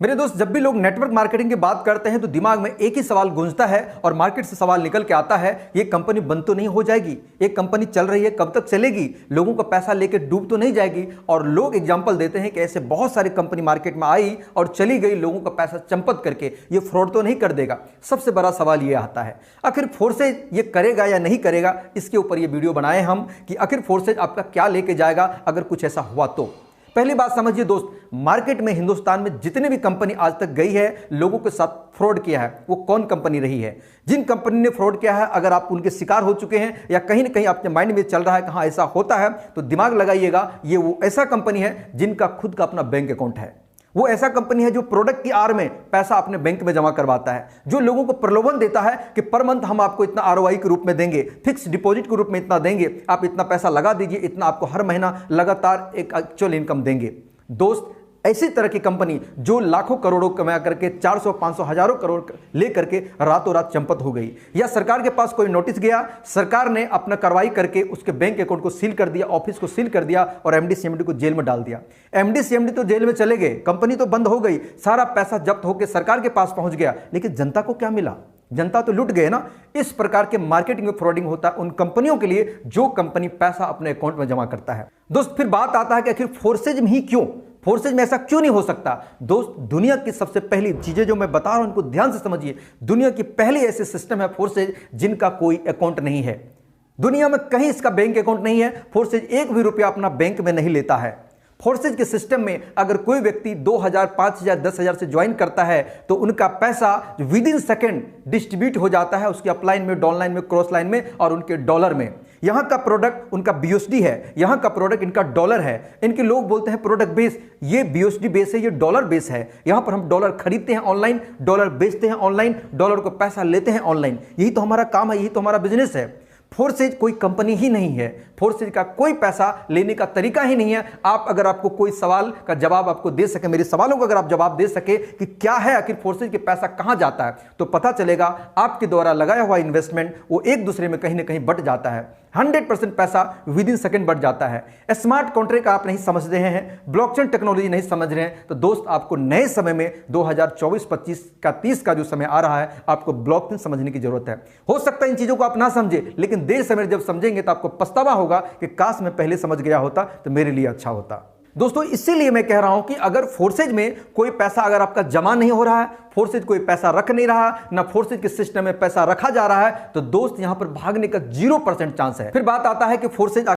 मेरे दोस्त, जब भी लोग नेटवर्क मार्केटिंग की बात करते हैं तो दिमाग में एक ही सवाल गूंजता है और मार्केट से सवाल निकल के आता है, ये कंपनी बंद तो नहीं हो जाएगी, ये कंपनी चल रही है कब तक चलेगी, लोगों का पैसा लेके डूब तो नहीं जाएगी। और लोग एग्जांपल देते हैं कि ऐसे बहुत सारी कंपनी मार्केट में आई और चली गई, लोगों का पैसा चंपत करके, ये फ्रॉड तो नहीं कर देगा। सबसे बड़ा सवाल ये आता है, आखिर फोर्सेज ये करेगा या नहीं करेगा। इसके ऊपर ये वीडियो बनाए हम कि आखिर फोर्सेज आपका क्या लेके जाएगा अगर कुछ ऐसा हुआ तो। पहली बात समझिए दोस्त, मार्केट में हिंदुस्तान में जितने भी कंपनी आज तक गई है, लोगों के साथ फ्रॉड किया है, वो कौन कंपनी रही है? जिन कंपनी ने फ्रॉड किया है, अगर आप उनके शिकार हो चुके हैं या कहीं ना कहीं आपके माइंड में चल रहा है कहाँ ऐसा होता है, तो दिमाग लगाइएगा, ये वो ऐसा कंपनी है जिनका खुद का अपना बैंक अकाउंट है। वो ऐसा कंपनी है जो प्रोडक्ट की आड़ में पैसा अपने बैंक में जमा करवाता है, जो लोगों को प्रलोभन देता है कि पर मंथ हम आपको इतना आरओआई के रूप में देंगे, फिक्स डिपॉजिट के रूप में इतना देंगे, आप इतना पैसा लगा दीजिए, इतना आपको हर महीना लगातार एक एक्चुअल इनकम देंगे। दोस्त, ऐसी तरह की कंपनी जो लाखों करोड़ों कमा करके 400, 500, हजारों करोड़ लेकर के रातों रात चंपत हो गई, या सरकार के पास कोई नोटिस गया, सरकार ने अपना कार्रवाई करके उसके बैंक अकाउंट को सील कर दिया, ऑफिस को सील कर दिया और एमडी सीएमडी को जेल में डाल दिया। एमडी सीएमडी तो जेल में चले गए, कंपनी तो बंद हो गई, सारा पैसा जब्त होकर सरकार के पास पहुंच गया, लेकिन जनता को क्या मिला? जनता तो लुट गए ना। इस प्रकार के मार्केटिंग में फ्रॉडिंग होता है उन कंपनियों के लिए जो कंपनी पैसा अपने अकाउंट में जमा करता है। दोस्त, फिर बात आता है कि आखिर फोर्सेज में ही क्यों, फोर्सेज में ऐसा क्यों नहीं हो सकता? दोस्त, दुनिया की सबसे पहली चीजें जो मैं बता रहा हूं उनको ध्यान से समझिए। दुनिया की पहली ऐसे सिस्टम है फोर्सेज जिनका कोई अकाउंट नहीं है। दुनिया में कहीं इसका बैंक अकाउंट नहीं है। फोर्सेज एक भी रुपया अपना बैंक में नहीं लेता है। फोर्सेज के सिस्टम में अगर कोई व्यक्ति 2000, 5000, 10,000 से ज्वाइन करता है तो उनका पैसा विद इन सेकेंड डिस्ट्रीब्यूट हो जाता है उसकी अपलाइन में, डाउनलाइन में, क्रॉस लाइन में और उनके डॉलर में। यहां का प्रोडक्ट उनका बीयूएसडी है, यहां का प्रोडक्ट इनका डॉलर है। इनके लोग बोलते हैं प्रोडक्ट बेस, ये बीयूएसडी बेस है, ये डॉलर बेस है। यहां पर हम डॉलर खरीदते हैं ऑनलाइन, डॉलर बेचते हैं ऑनलाइन, डॉलर को पैसा लेते हैं ऑनलाइन। यही तो हमारा काम है, यही तो हमारा बिजनेस है। फोर्सेज कोई कंपनी ही नहीं है, फोर्सेज का कोई पैसा लेने का तरीका ही नहीं है। आप अगर आपको कोई सवाल का जवाब आपको दे सके, मेरे सवालों का अगर आप जवाब दे सके कि क्या है आखिर फोर्सेज के पैसा कहां जाता है, तो पता चलेगा आपके द्वारा लगाया हुआ इन्वेस्टमेंट वो एक दूसरे में कहीं ना कहीं बट जाता है। 100% पैसा विद इन सेकंड बढ़ जाता है। स्मार्ट कॉन्ट्रैक्ट आप नहीं समझ रहे हैं, ब्लॉकचेन टेक्नोलॉजी नहीं समझ रहे हैं, तो दोस्त आपको नए समय में 2024-25 का 30 का जो समय आ रहा है, आपको ब्लॉकचेन समझने की जरूरत है। हो सकता है इन चीजों को आप ना समझे, लेकिन देर समय जब समझेंगे तो आपको पछतावा होगा कि काश मैं पहले समझ गया होता तो मेरे लिए अच्छा होता। दोस्तों, इसीलिए मैं कह रहा हूं कि अगर फोर्सेज में कोई पैसा अगर आपका जमा नहीं हो रहा है, फोर्सेज कोई पैसा रख नहीं रहा, ना फोर्सेज के सिस्टम में पैसा रखा जा रहा है, तो दोस्त यहां पर भागने का 0% चांस है। फिर बात आता है कि फोर्सेज